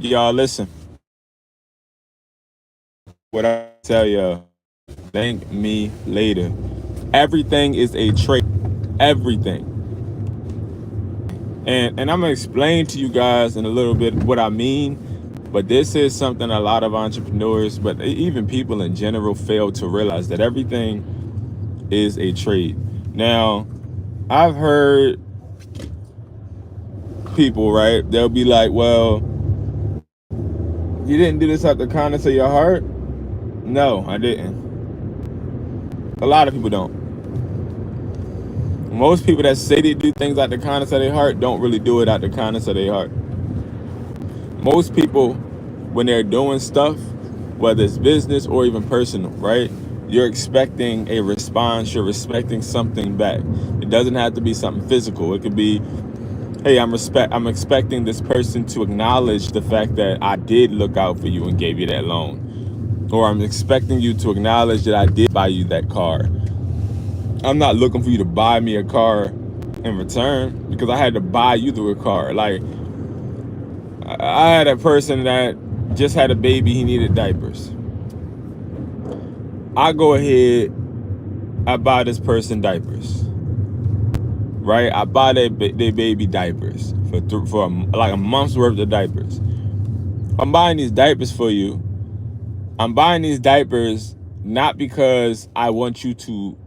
Y'all listen. What I tell y'all, thank me later. Everything is a trade. Everything. And I'm gonna explain to you guys in a little bit what I mean. But this is something a lot of entrepreneurs, but even people in general, fail to realize that everything is a trade. Now, I've heard people, right? They'll be like, well, you didn't do this out the kindness of your heart. No, I didn't. A lot of people don't. Most people that say they do things out the kindness of their heart don't really do it out the kindness of their heart. Most people, when they're doing stuff, whether it's business or even personal, right? You're expecting a response, you're expecting something back. It doesn't have to be something physical. It could be, hey, I'm expecting this person to acknowledge the fact that I did look out for you and gave you that loan. Or I'm expecting you to acknowledge that I did buy you that car. I'm not looking for you to buy me a car in return because I had to buy you the car. Like, I had a person that just had a baby, he needed diapers. I go ahead, I buy this person diapers, right? I buy their baby diapers for like a month's worth of diapers. I'm buying these diapers for you. I'm buying these diapers not because I want you to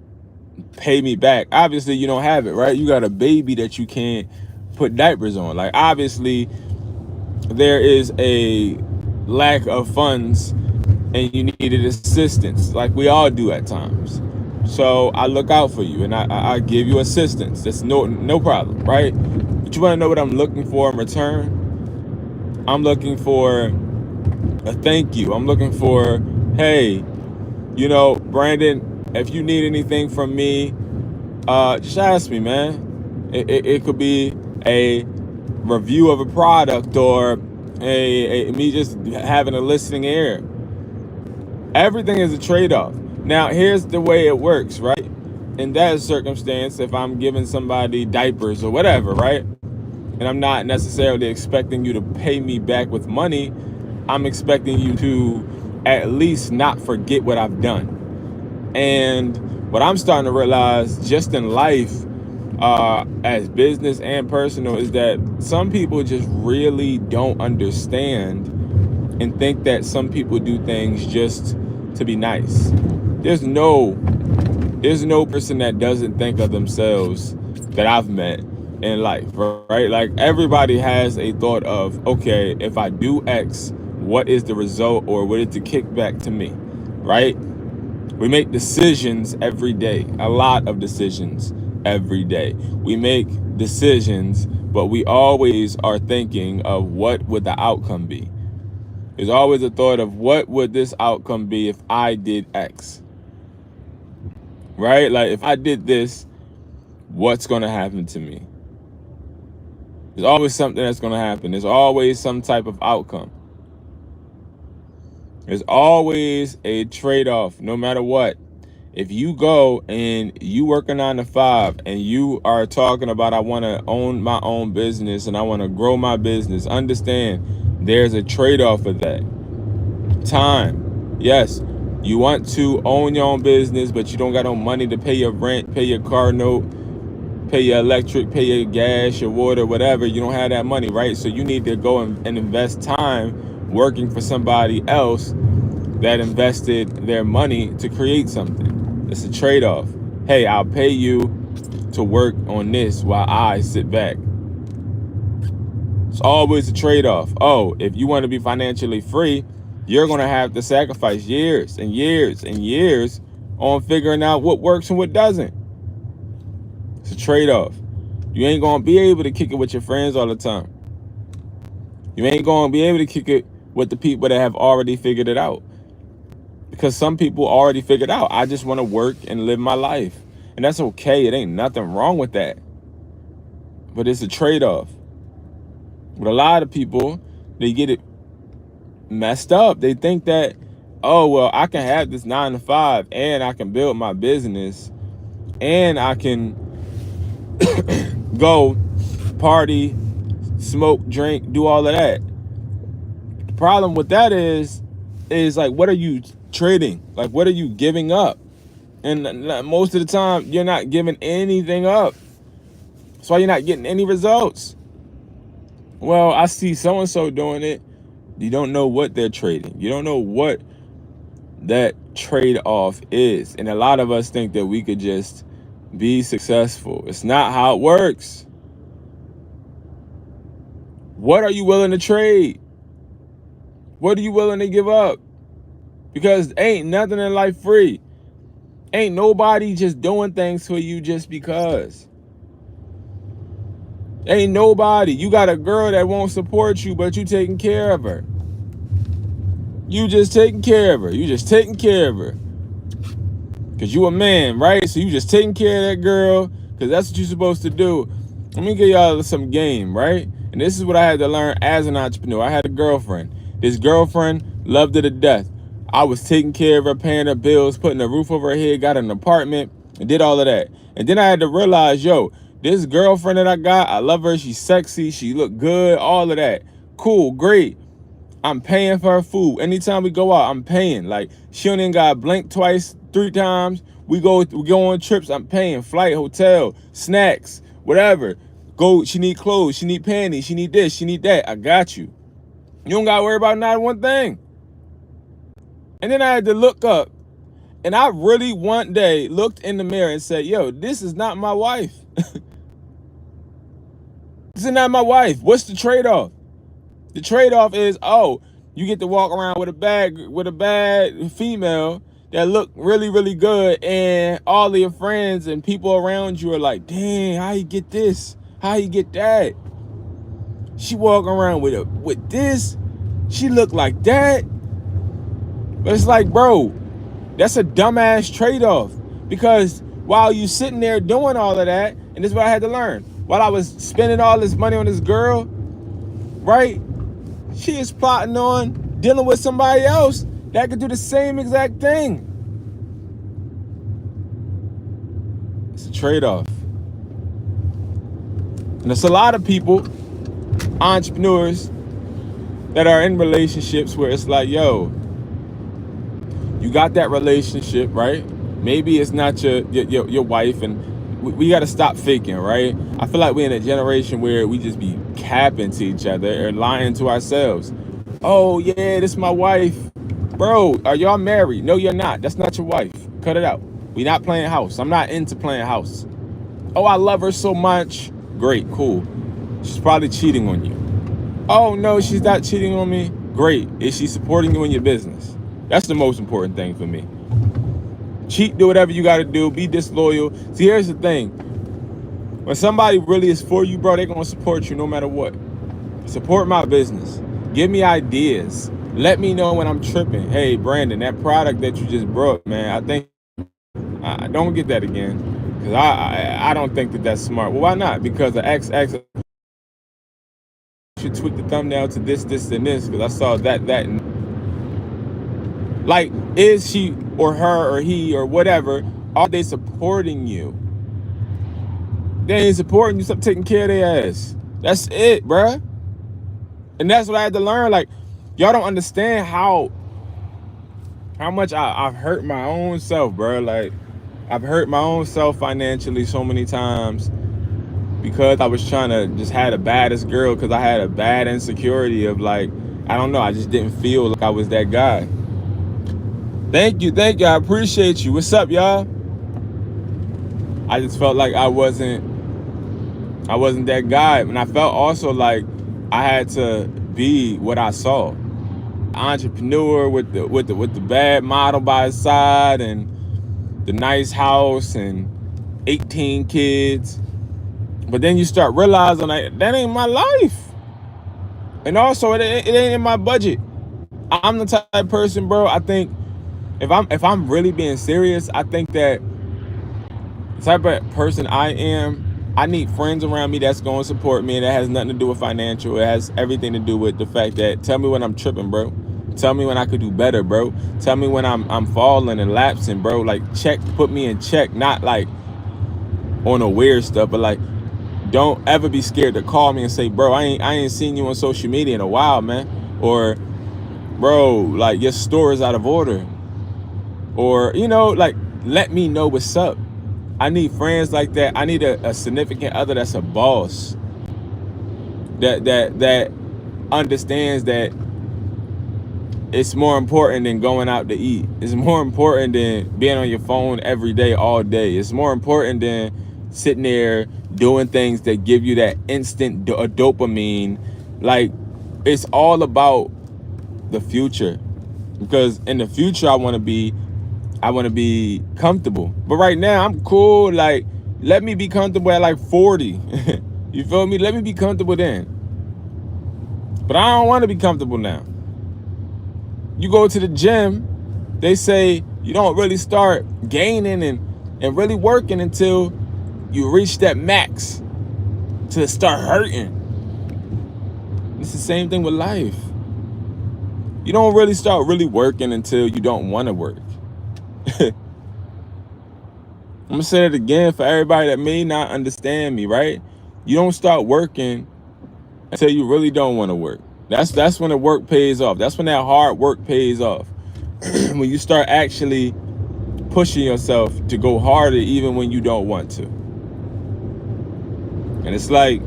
pay me back. Obviously, you don't have it, right? You got a baby that you can't put diapers on. Like, obviously, there is a lack of funds and you needed assistance, like we all do at times. So I look out for you and I give you assistance. That's no problem, right? But you want to know what I'm looking for in return? I'm looking for a thank you. I'm looking for, hey, Brandon, if you need anything from me, just ask me, man. It could be a review of a product or me just having a listening ear. Everything is a trade-off. Now, here's the way it works, right? In that circumstance, if I'm giving somebody diapers or whatever, right? And I'm not necessarily expecting you to pay me back with money, I'm expecting you to at least not forget what I've done. And what I'm starting to realize just in life, as business and personal, is that some people just really don't understand and think that some people do things just to be nice. There's no person that doesn't think of themselves that I've met in life, right? Like, everybody has a thought of, okay, if I do X, what is the result or what is the kickback to me, right? We make decisions every day, a lot of decisions every day. We make decisions, but we always are thinking of what would the outcome be. There's always a thought of what would this outcome be if I did X, right? Like, if I did this, what's going to happen to me? There's always something that's going to happen. There's always some type of outcome. There's always a trade-off, no matter what. If you go and you work a 9 to 5 and you are talking about, I want to own my own business and I want to grow my business, understand there's a trade-off of that. Time. Yes, you want to own your own business, but you don't got no money to pay your rent, pay your car note, pay your electric, pay your gas, your water, whatever. You don't have that money, right? So you need to go and invest time working for somebody else that invested their money to create something. It's a trade-off. Hey, I'll pay you to work on this while I sit back. It's always a trade-off. Oh, if you want to be financially free, you're going to have to sacrifice years and years and years on figuring out what works and what doesn't. It's a trade-off. You ain't going to be able to kick it with your friends all the time. You ain't going to be able to kick it with the people that have already figured it out. Because some people already figured out, I just want to work and live my life. And that's okay. It ain't nothing wrong with that. But it's a trade-off. But a lot of people, they get it messed up. They think that, oh, well, I can have this 9 to 5 and I can build my business and I can go party, smoke, drink, do all of that. problem with that is like, what are you trading? Like, what are you giving up? And most of the time, you're not giving anything up. That's why you're not getting any results. Well, I see so-and-so doing it. You don't know what they're trading. You don't know what that trade-off is. And a lot of us think that we could just be successful. It's not how it works. What are you willing to trade? What are you willing to give up? Because ain't nothing in life free. Ain't nobody just doing things for you just because. Ain't nobody. You got a girl that won't support you, but you taking care of her. You just taking care of her. You just taking care of her. Because you a man, right? So you just taking care of that girl because that's what you're supposed to do. Let me give y'all some game, right? And this is what I had to learn as an entrepreneur. I had a girlfriend. This girlfriend loved her to death. I was taking care of her, paying her bills, putting a roof over her head, got an apartment, and did all of that. And then I had to realize, yo, this girlfriend that I got, I love her. She's sexy. She look good, all of that. Cool, great. I'm paying for her food. Anytime we go out, I'm paying. Like, she only got blink twice, 3 times. We go on trips, I'm paying. Flight, hotel, snacks, whatever. Go, she need clothes, she need panties, she need this, she need that. I got you. You don't got to worry about not one thing. And then I had to look up. And I really one day looked in the mirror and said, yo, this is not my wife. This is not my wife. What's the trade-off? The trade-off is, oh, you get to walk around with a bad female that look really, really good, and all of your friends and people around you are like, dang, how you get this? How you get that? She walking around with this. She look like that. But it's like, bro, that's a dumbass trade-off. Because while you sitting there doing all of that, and this is what I had to learn, while I was spending all this money on this girl, right? She is plotting on dealing with somebody else that could do the same exact thing. It's a trade-off. And there's a lot of people, entrepreneurs, that are in relationships where it's like, yo, you got that relationship, right? Maybe it's not your wife, and we got to stop faking, right? I feel like we're in a generation where we just be capping to each other or lying to ourselves. Oh, yeah, this is my wife. Bro, are y'all married? No, you're not. That's not your wife. Cut it out. We not playing house. I'm not into playing house. Oh, I love her so much. Great, cool. She's probably cheating on you. Oh, no, she's not cheating on me. Great. Is she supporting you in your business? That's the most important thing for me. Cheat, do whatever you got to do. Be disloyal. See, here's the thing. When somebody really is for you, bro, they're going to support you no matter what. Support my business. Give me ideas. Let me know when I'm tripping. Hey, Brandon, that product that you just brought, man, I think I don't get that again. Because I don't think that that's smart. Well, why not? Because the X should tweak the thumbnail to this, and this. Because I saw that, and like, is she or her or he or whatever, are they supporting you? They ain't supporting you. Stop taking care of their ass. That's it, bruh. And that's what I had to learn. Like, y'all don't understand how much I've hurt my own self, bro. Like, I've hurt my own self financially so many times because I was trying to just have the baddest girl, because I had a bad insecurity of, like, I don't know, I just didn't feel like I was that guy. Thank you, I appreciate you. What's up, y'all? I just felt like I wasn't that guy. And I felt also like I had to be what I saw. Entrepreneur with the bad model by his side and the nice house and 18 kids. But then you start realizing, like, that ain't my life. And also, it ain't in my budget. I'm the type of person, bro, I think if I'm really being serious, I think that the type of person I am, I need friends around me that's going to support me, and that has nothing to do with financial. It has everything to do with the fact that, tell me when I'm tripping, bro. Tell me when I could do better, bro. Tell me when I'm falling and lapsing, bro. Like, put me in check, not like on a weird stuff, but like, don't ever be scared to call me and say, bro, I ain't seen you on social media in a while, man. Or bro, like your store is out of order. Or, you know, like, let me know what's up. I need friends like that. I need a significant other that's a boss. That understands that it's more important than going out to eat. It's more important than being on your phone every day, all day. It's more important than sitting there doing things that give you that instant dopamine. Like, it's all about the future. Because in the future, I want to be comfortable. But right now, I'm cool. Like, let me be comfortable at like 40. You feel me? Let me be comfortable then. But I don't want to be comfortable now. You go to the gym, they say you don't really start gaining and really working until you reach that max to start hurting. It's the same thing with life. You don't really start really working until you don't want to work. I'm gonna say it again for everybody that may not understand me, right? You don't start working until you really don't want to work. That's when the work pays off. That's when that hard work pays off. When you start actually pushing yourself to go harder even when you don't want to. And it's like,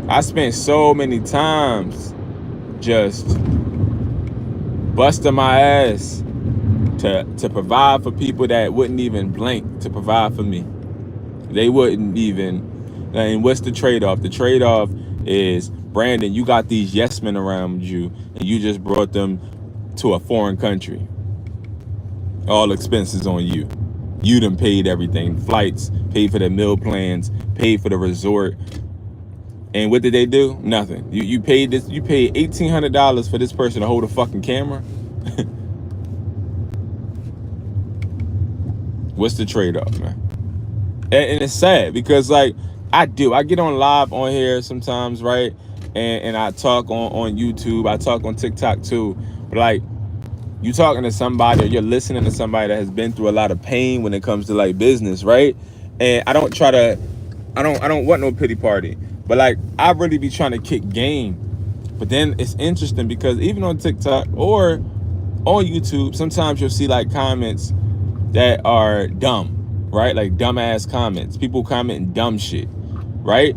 I spent so many times just busting my ass to provide for people that wouldn't even blink to provide for me. They wouldn't even. And what's the trade-off? The trade-off is, Brandon, you got these yes men around you and you just brought them to a foreign country. All expenses on you. You done paid everything. Flights, paid for the meal plans, paid for the resort. And what did they do? Nothing. You paid $1,800 for this person to hold a fucking camera? What's the trade-off, man? And it's sad because, like, I get on live on here sometimes, right? And I talk on YouTube. I talk on TikTok too. But, like, you talking to somebody or you're listening to somebody that has been through a lot of pain when it comes to, like, business, right? And I don't want no pity party. But, like, I really be trying to kick game. But then it's interesting because even on TikTok or on YouTube, sometimes you'll see, like, comments that are dumb, right? Like dumbass comments. People commenting dumb shit, right?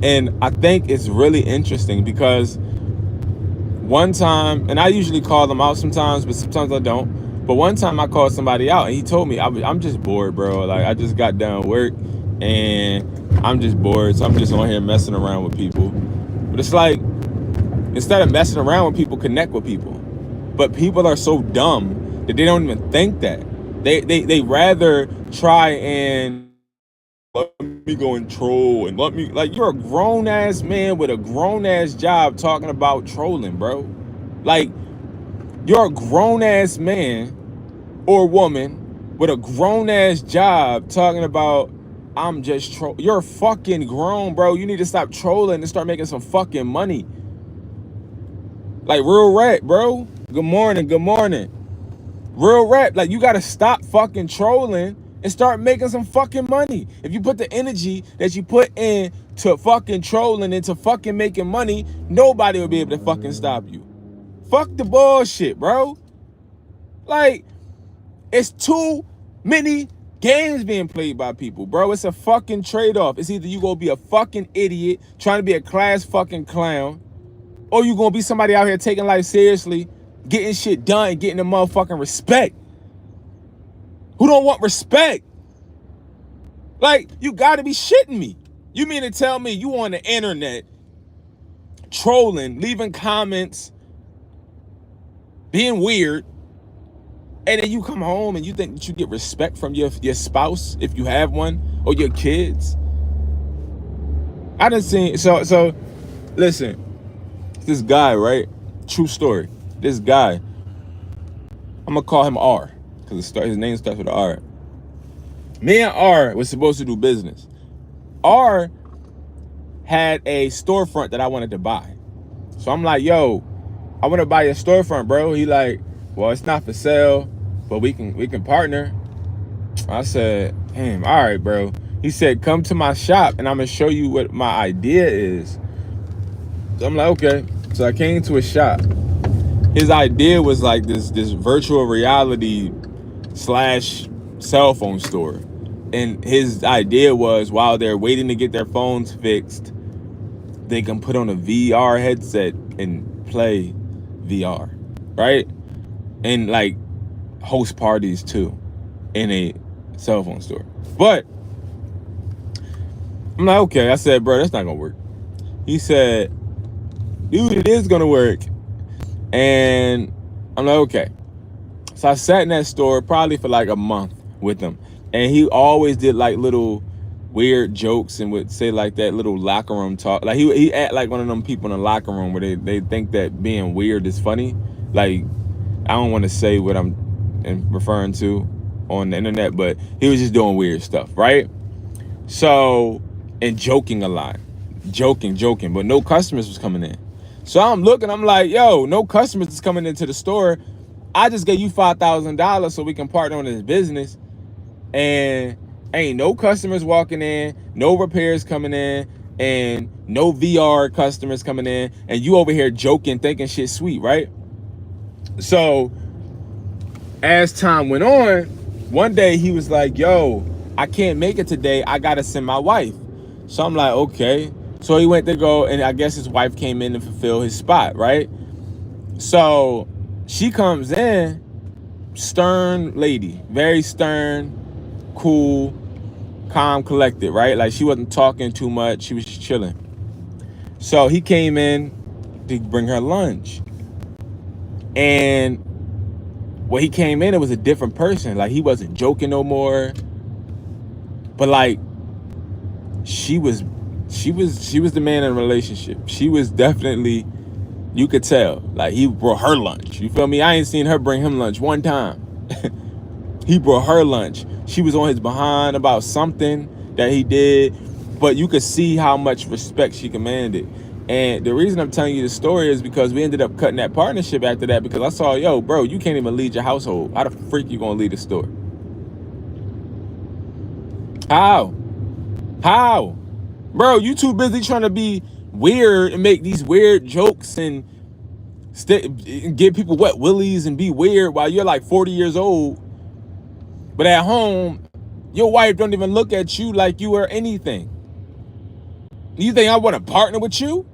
And I think it's really interesting because one time, and I usually call them out sometimes, but sometimes I don't. But one time I called somebody out and he told me, I'm just bored, bro. Like, I just got done work and I'm just bored. So I'm just on here messing around with people. But it's like, instead of messing around with people, connect with people. But people are so dumb that they don't even think that. They rather try and let me go and troll and like, you're a grown ass man with a grown ass job talking about trolling, bro. Like, you're a grown ass man or woman with a grown ass job talking about I'm just troll. You're fucking grown, bro. You need to stop trolling and start making some fucking money. Like, real rap, bro. Good morning. Real rap, like, you gotta stop fucking trolling and start making some fucking money. If you put the energy that you put in to fucking trolling and to fucking making money, nobody will be able to fucking stop you. Fuck the bullshit, bro. Like, it's too many games being played by people, bro. It's a fucking trade-off. It's either you gonna be a fucking idiot trying to be a class fucking clown, or you gonna be somebody out here taking life seriously, getting shit done and getting the motherfucking respect. Who don't want respect? Like, you gotta be shitting me. You mean to tell me you on the internet trolling, leaving comments, being weird, and then you come home and you think that you get respect from your spouse, if you have one, or your kids? I done seen, so listen, this guy, right? True story. This guy, I'm gonna call him R, because his name starts with an R. Me and R was supposed to do business. R had a storefront that I wanted to buy. So I'm like, yo, I want to buy your storefront, bro. He like, well, it's not for sale, but we can partner. I said, damn, all right, bro. He said, come to my shop and I'm gonna show you what my idea is. So I'm like, okay. So I came to his shop his idea was like this virtual reality slash cell phone store. And his idea was, while they're waiting to get their phones fixed, they can put on a VR headset and play VR, right? And like host parties too in a cell phone store. But I'm like, okay. I said, bro, that's not gonna work. He said, dude, it is gonna work. And I'm like, okay. So I sat in that store probably for like a month with him. And he always did like little weird jokes and would say like that little locker room talk. Like he act like one of them people in the locker room where they think that being weird is funny. Like, I don't want to say what I'm referring to on the internet, but he was just doing weird stuff, right? So, and joking a lot. Joking, but no customers was coming in. So I'm looking, I'm like, yo, no customers is coming into the store. I just gave you $5,000 so we can partner on this business. And ain't no customers walking in, no repairs coming in, and no VR customers coming in. And you over here joking, thinking shit sweet, right? So as time went on, one day he was like, yo, I can't make it today. I got to send my wife. So I'm like, okay. So he went to go, and I guess his wife came in to fulfill his spot, right? So she comes in, stern lady, very stern, cool, calm, collected, right? Like she wasn't talking too much. She was just chilling. So he came in to bring her lunch. And when he came in, it was a different person. Like he wasn't joking no more. But like she was the man in the relationship. She was definitely, you could tell, like he brought her lunch. You feel me? I ain't seen her bring him lunch one time. He brought her lunch. She was on his behind about something that he did, but you could see how much respect she commanded. And the reason I'm telling you the story is because we ended up cutting that partnership after that, because I saw, yo, bro, you can't even lead your household. How the freak you gonna lead a store? How? Bro, you too busy trying to be weird and make these weird jokes and give people wet willies and be weird while you're like 40 years old. But at home, your wife don't even look at you like you are anything. You think I want to partner with you?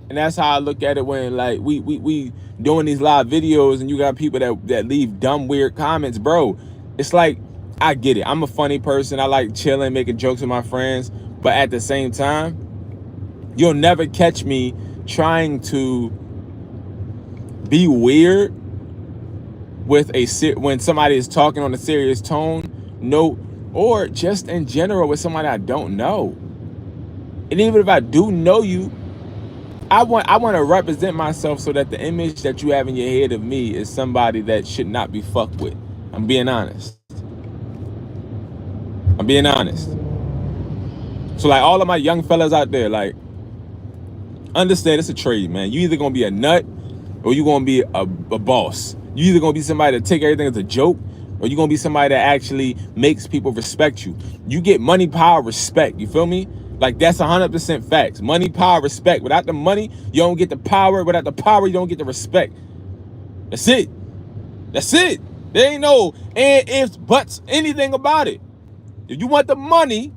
And that's how I look at it when like we doing these live videos and you got people that leave dumb, weird comments, bro. It's like, I get it. I'm a funny person. I like chilling, making jokes with my friends. But at the same time, you'll never catch me trying to be weird with when somebody is talking on a serious tone, or just in general with somebody I don't know. And even if I do know you, I want to represent myself so that the image that you have in your head of me is somebody that should not be fucked with. I'm being honest. So like all of my young fellas out there, like, understand it's a trade, man. You either gonna be a nut or you gonna be a boss. You either gonna be somebody that take everything as a joke, or you gonna be somebody that actually makes people respect you. You get money, power, respect. You feel me? Like that's 100% facts. Money, power, respect. Without the money, you don't get the power. Without the power, you don't get the respect. That's it. There ain't no and ifs, buts, anything about it. If you want the money,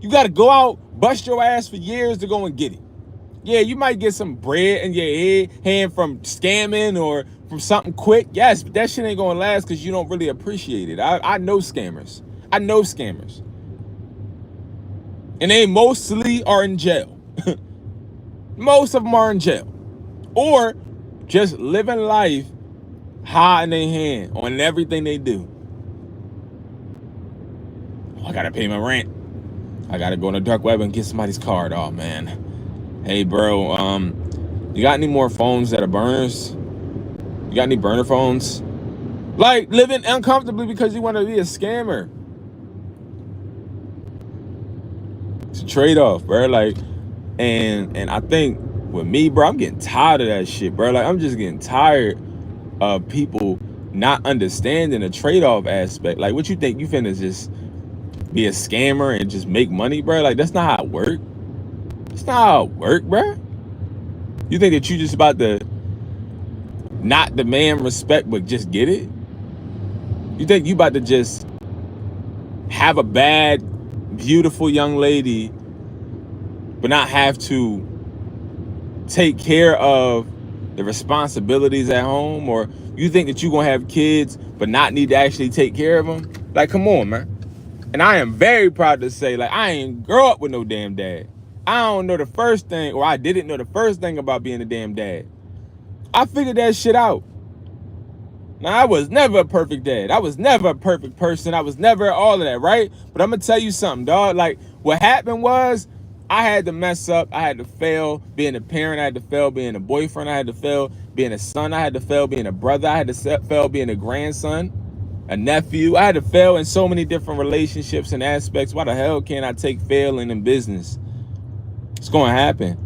you got to go out, bust your ass for years to go and get it. Yeah, you might get some bread in your hand from scamming or from something quick. Yes, but that shit ain't going to last because you don't really appreciate it. I know scammers. And they mostly are in jail. Most of them are in jail. Or just living life high in their hand on everything they do. I got to pay my rent. I got to go on the dark web and get somebody's card. Oh, man. Hey, bro, you got any more phones that are burners? You got any burner phones? Like, living uncomfortably because you want to be a scammer. It's a trade-off, bro. Like, and I think with me, bro, I'm getting tired of that shit, bro. Like, I'm just getting tired of people not understanding the trade-off aspect. Like, what you think? You finna just be a scammer and just make money, bro? Like, that's not how it works. It's not how it work, bro. You think that you just about to not demand respect, but just get it? You think you about to just have a bad, beautiful young lady, but not have to take care of the responsibilities at home? Or you think that you're going to have kids, but not need to actually take care of them? Like, come on, man. And I am very proud to say, like, I ain't grow up with no damn dad. I don't know the first thing, or I didn't know the first thing about being a damn dad. I figured that shit out. Now, I was never a perfect dad. I was never a perfect person. I was never all of that, right? But I'm going to tell you something, dog. Like, what happened was I had to mess up. I had to fail being a parent. I had to fail being a boyfriend. I had to fail being a son. I had to fail being a brother. I had to fail being a grandson, a nephew. I had to fail in so many different relationships and aspects. Why the hell can't I take failing in business? It's going to happen.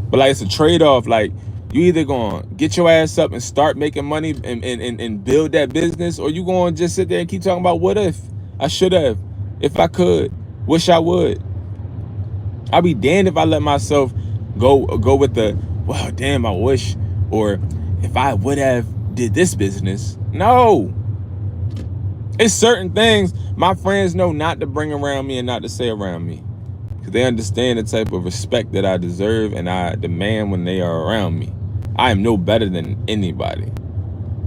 But like, it's a trade-off. Like, you either going to get your ass up and start making money and build that business, or you going to just sit there and keep talking about what if, I should have, if I could, wish I would. I'll be damned if I let myself go with the, well, damn, I wish, or if I would have did this business. No. It's certain things my friends know not to bring around me and not to say around me, because they understand the type of respect that I deserve and I demand when they are around me. I am no better than anybody.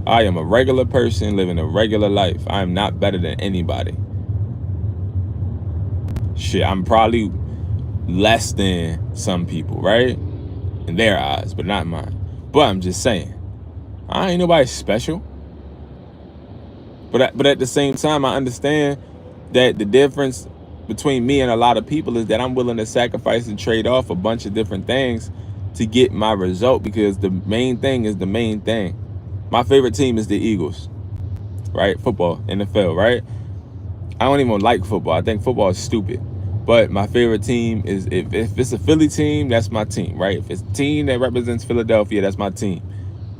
I am a regular person living a regular life. I am not better than anybody. Shit, I'm probably less than some people, right? In their eyes, but not mine. But I'm just saying, I ain't nobody special. But at the same time, I understand that the difference between me and a lot of people is that I'm willing to sacrifice and trade off a bunch of different things to get my result, because the main thing is the main thing. My favorite team is the Eagles, right? Football, NFL, right? I don't even like football. I think football is stupid. But my favorite team is, if it's a Philly team, that's my team, right? If it's a team that represents Philadelphia, that's my team.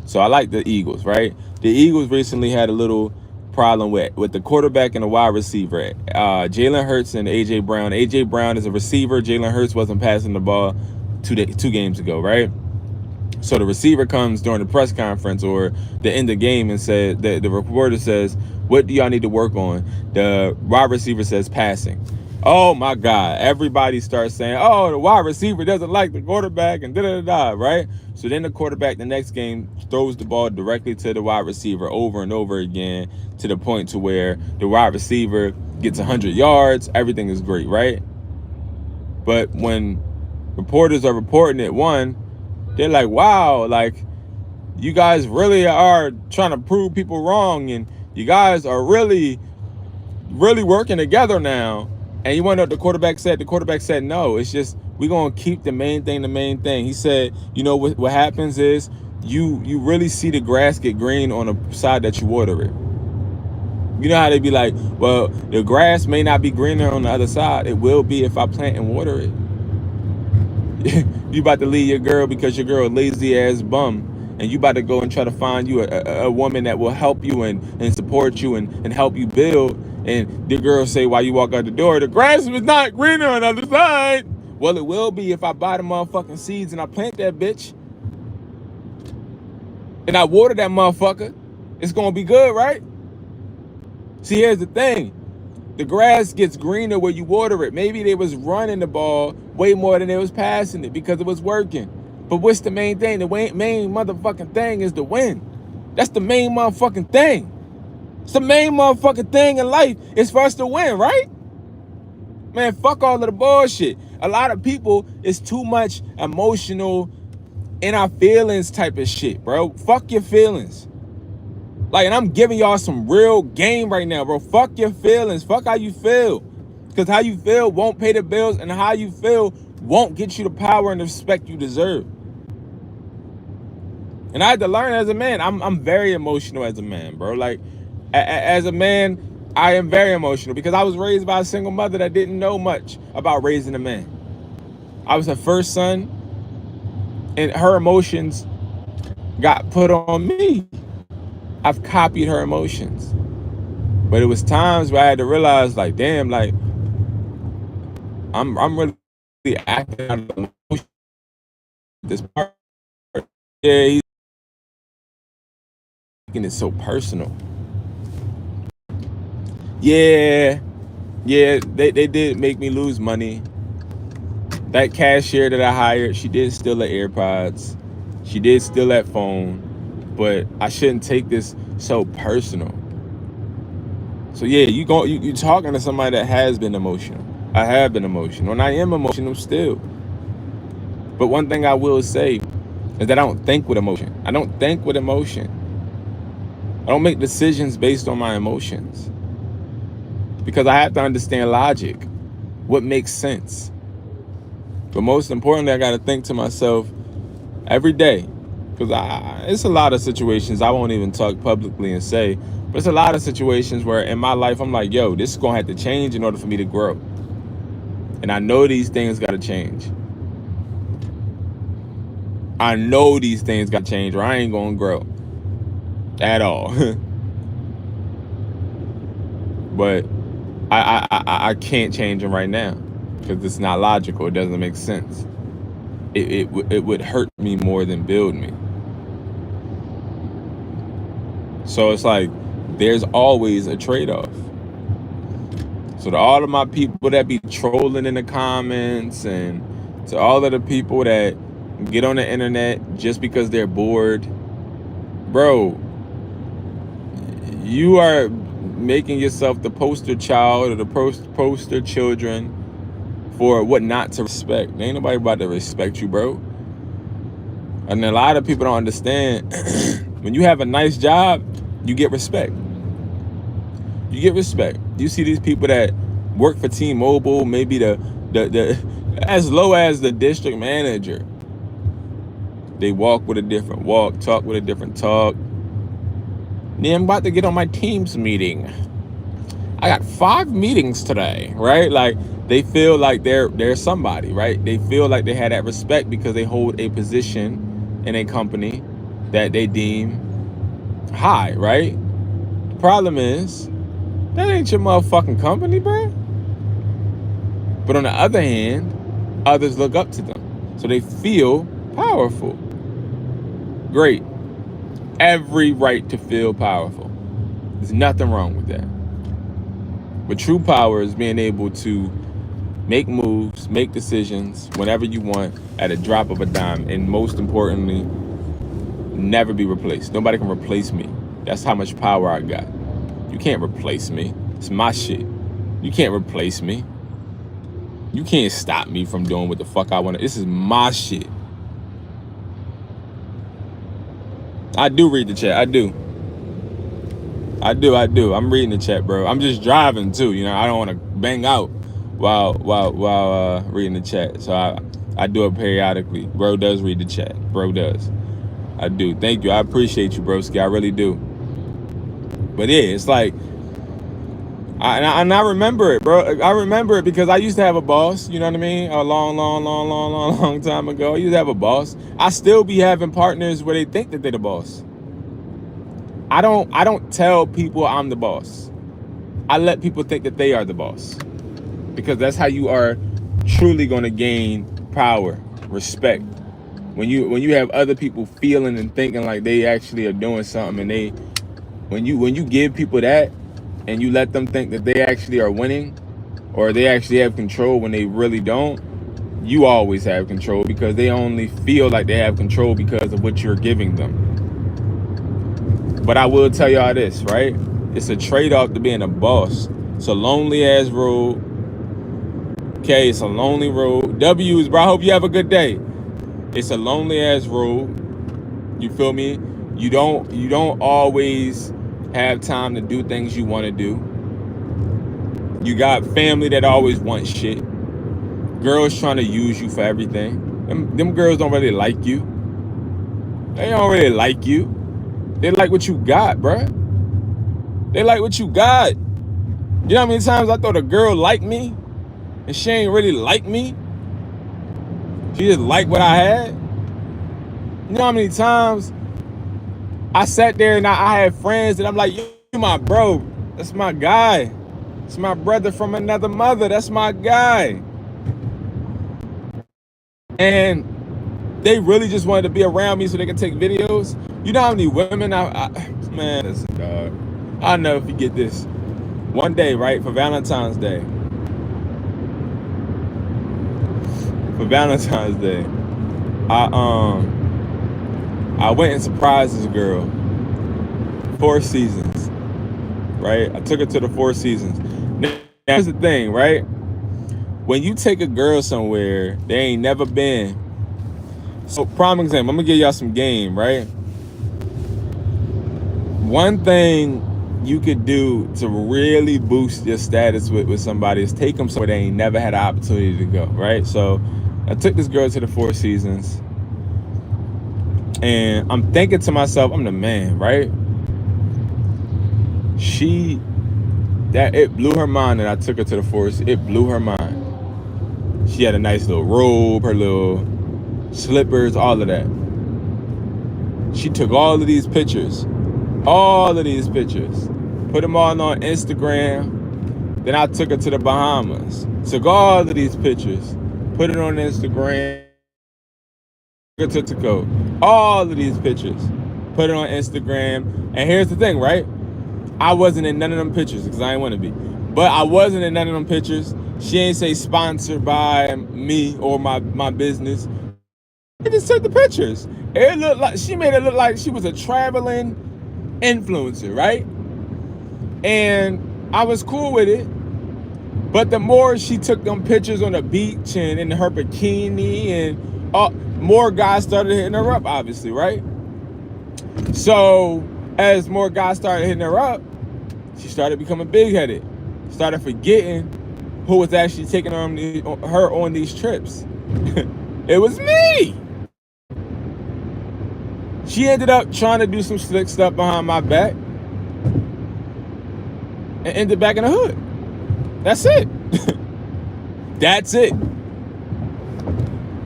So I like the Eagles, right? The Eagles recently had a little problem with the quarterback and the wide receiver, Jalen Hurts and A.J. Brown. A.J. Brown is a receiver. Jalen Hurts wasn't passing the ball two games ago, right? So the receiver comes during the press conference or the end of the game and said, the reporter says, what do y'all need to work on? The wide receiver says passing. Oh my God. Everybody starts saying, oh, the wide receiver doesn't like the quarterback and da-da-da-da, right? So then the quarterback the next game throws the ball directly to the wide receiver over and over again, to the point to where the wide receiver gets 100 yards. Everything is great, right? But when reporters are reporting it, they're like, wow, like, you guys really are trying to prove people wrong, and you guys are really, really working together now. And you want to know what the quarterback said? The quarterback said, no, it's just, we're going to keep the main thing the main thing. He said, you know, what happens is you really see the grass get green on the side that you water it. You know how they be like, well, the grass may not be greener on the other side. It will be if I plant and water it. You about to leave your girl because your girl a lazy ass bum, and you about to go and try to find you a woman that will help you and support you and help you build, and the girl say while you walk out the door, the grass is not greener on the other side. Well, it will be if I buy the motherfucking seeds and I plant that bitch and I water that motherfucker. It's gonna be good, right? See, here's the thing. The grass gets greener where you water it. Maybe they was running the ball way more than they was passing it because it was working. But what's the main thing? The main motherfucking thing is the win. That's the main motherfucking thing. It's the main motherfucking thing in life is for us to win, right? Man, fuck all of the bullshit. A lot of people is too much emotional in our feelings type of shit, bro. Fuck your feelings. Like, and I'm giving y'all some real game right now, bro. Fuck your feelings. Fuck how you feel. Because how you feel won't pay the bills, and how you feel won't get you the power and the respect you deserve. And I had to learn as a man. I'm very emotional as a man, bro. Like, as a man, I am very emotional because I was raised by a single mother that didn't know much about raising a man. I was her first son, and her emotions got put on me. I've copied her emotions. But it was times where I had to realize, like, damn, like, I'm really acting out of emotion. This part Yeah, he's making it so personal. Yeah, yeah, they did make me lose money. That cashier that I hired, she did steal the AirPods. She did steal that phone. But I shouldn't take this so personal. So yeah, you talking to somebody that has been emotional. I have been emotional, and I am emotional still. But one thing I will say is that I don't think with emotion. I don't think with emotion. I don't make decisions based on my emotions. Because I have to understand logic, what makes sense. But most importantly, I got to think to myself every day, because it's a lot of situations I won't even talk publicly and say, but it's a lot of situations where in my life I'm like, yo, this is going to have to change in order for me to grow. And I know these things got to change. I know these things got to change or I ain't going to grow at all. But I can't change them right now because it's not logical. It doesn't make sense. It would hurt me more than build me. So it's like there's always a trade-off. So to all of my people that be trolling in the comments, and to all of the people that get on the internet just because they're bored, bro, you are making yourself the poster child or the poster children for what not to respect. Ain't nobody about to respect you, bro. And a lot of people don't understand. When you have a nice job, you get respect. You get respect. You see these people that work for T-Mobile, maybe the as low as the district manager. They walk with a different walk, talk with a different talk. Yeah, I'm about to get on my Teams meeting. I got 5 meetings today, right? Like they feel like they're somebody, right? They feel like they had that respect because they hold a position in a company that they deem high, right? The problem is that ain't your motherfucking company, bro. But on the other hand, others look up to them. So they feel powerful. Great. Every right to feel powerful. There's nothing wrong with that. But true power is being able to make moves, make decisions whenever you want at a drop of a dime. And most importantly, never be replaced. Nobody can replace me. That's how much power I got. You can't replace me. It's my shit. You can't replace me. You can't stop me from doing what the fuck I want to. This is my shit. I do read the chat. I do. I'm reading the chat, bro. I'm just driving too. You know, I don't want to bang out while reading the chat. So I do it periodically. Bro does read the chat. Bro does. I do. Thank you. I appreciate you, broski. I really do. But yeah, it's like, I remember it, bro. I remember it because I used to have a boss. You know what I mean? A long time ago. I used to have a boss. I still be having partners where they think that they're the boss. I don't tell people I'm the boss. I let people think that they are the boss, because that's how you are truly going to gain power, respect. When you have other people feeling and thinking like they actually are doing something, and when you give people that and you let them think that they actually are winning or they actually have control when they really don't, you always have control because they only feel like they have control because of what you're giving them. But I will tell y'all this, right? It's a trade-off to being a boss. It's a lonely ass road. Okay, it's a lonely road. W's, bro. I hope you have a good day. It's a lonely ass road. You feel me? You don't always have time to do things you want to do. You got family that always want shit. Girls trying to use you for everything. Them girls don't really like you. They don't really like you. They like what you got, bruh. They like what you got. You know how many times I thought a girl liked me and she ain't really like me? She just liked what I had. You know how many times I sat there and I had friends and I'm like, you my bro. That's my guy. It's my brother from another mother. That's my guy. And They really just wanted to be around me so they can take videos. You know how many women man, listen, dog. I'll never forget this. One day, right, for Valentine's Day. I went and surprised this girl. Four Seasons, right? I took her to the Four Seasons. Now, here's the thing, right? When you take a girl somewhere they ain't never been. So, prime example, I'm gonna give y'all some game, right? One thing you could do to really boost your status with somebody is take them somewhere they ain't never had an opportunity to go, right? So I took this girl to the Four Seasons, and I'm thinking to myself, I'm the man, right? It blew her mind that I took her to the Four Seasons. It blew her mind. She had a nice little robe, her little slippers, all of that. She took all of these pictures, put them all on Instagram. Then I took her to the Bahamas, took all of these pictures, put it on Instagram. Took her to Mexico, all of these pictures, put it on Instagram. And here's the thing, right? I wasn't in none of them pictures because I didn't want to be. But I wasn't in none of them pictures. She ain't say sponsored by me or my business. I just took the pictures. It looked like she made it look like she was a traveling influencer, right? And I was cool with it. But the more she took them pictures on the beach and in her bikini, and more guys started hitting her up, obviously, right? So as more guys started hitting her up, she started becoming big-headed. Started forgetting who was actually taking her on these trips. It was me. She ended up trying to do some slick stuff behind my back and ended back in the hood. That's it. That's it.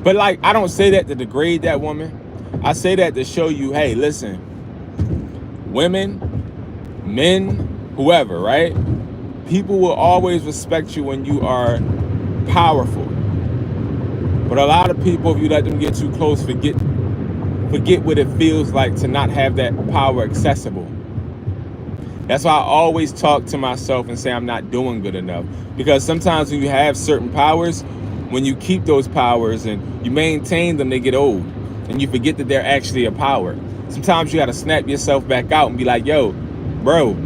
But like, I don't say that to degrade that woman. I say that to show you, hey, listen, women, men, whoever, right? People will always respect you when you are powerful. But a lot of people, if you let them get too close, forget what it feels like to not have that power accessible. That's why I always talk to myself and say I'm not doing good enough. Because sometimes when you have certain powers, when you keep those powers and you maintain them, they get old. And you forget that they're actually a power. Sometimes you got to snap yourself back out and be like, yo, bro,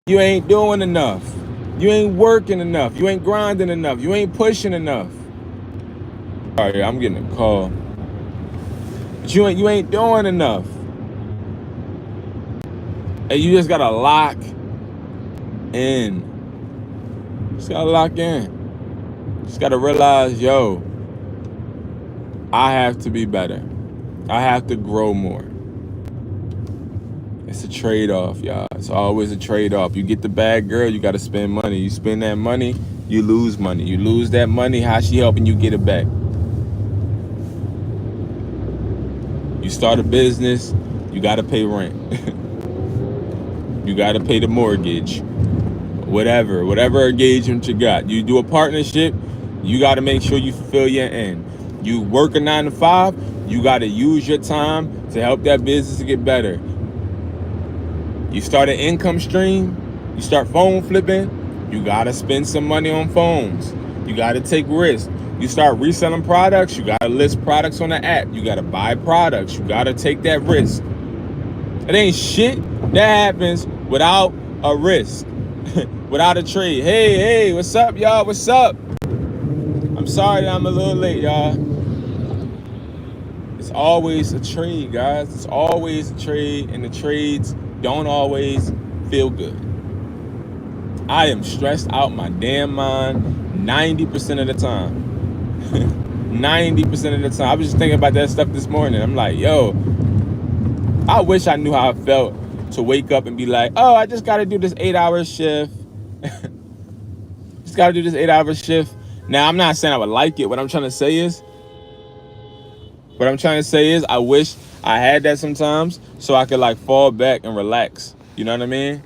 you ain't doing enough. You ain't working enough. You ain't grinding enough. You ain't pushing enough. All right, I'm getting a call. But you ain't doing enough. And you just gotta lock in. Just gotta lock in. Just gotta realize, yo, I have to be better. I have to grow more. It's a trade-off, y'all. It's always a trade-off. You get the bad girl, you gotta spend money. You spend that money, you lose money. You lose that money, how's she helping you get it back? You start a business, you gotta pay rent. You gotta pay the mortgage. Whatever engagement you got. You do a partnership, you gotta make sure you fulfill your end. You work a 9 to 5, you gotta use your time to help that business to get better. You start an income stream, you start phone flipping, you gotta spend some money on phones. You gotta take risks. You start reselling products, you gotta list products on the app. You gotta buy products, you gotta take that risk. It ain't shit that happens without a risk, without a trade. Hey, what's up, y'all? What's up? I'm sorry that I'm a little late, y'all. It's always a trade, guys. It's always a trade, and the trades don't always feel good. I am stressed out my damn mind 90% of the time. 90% of the time. I was just thinking about that stuff this morning. I'm like, yo, I wish I knew how it felt to wake up and be like, oh, I just got to do this 8-hour shift. Just just got to do this 8-hour shift. Now, I'm not saying I would like it. What I'm trying to say is, I wish I had that sometimes so I could like fall back and relax. You know what I mean?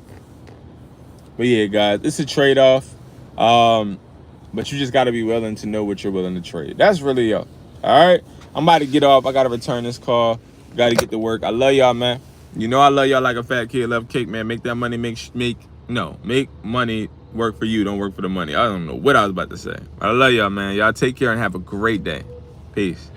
But yeah, guys, it's a trade-off. But you just got to be willing to know what you're willing to trade. That's really all. All right? I'm about to get off. I got to return this call. Got to get to work. I love y'all, man. You know I love y'all like a fat kid love cake, man. Make that money, make money work for you. Don't work for the money. I don't know what I was about to say. I love y'all, man. Y'all take care and have a great day. Peace.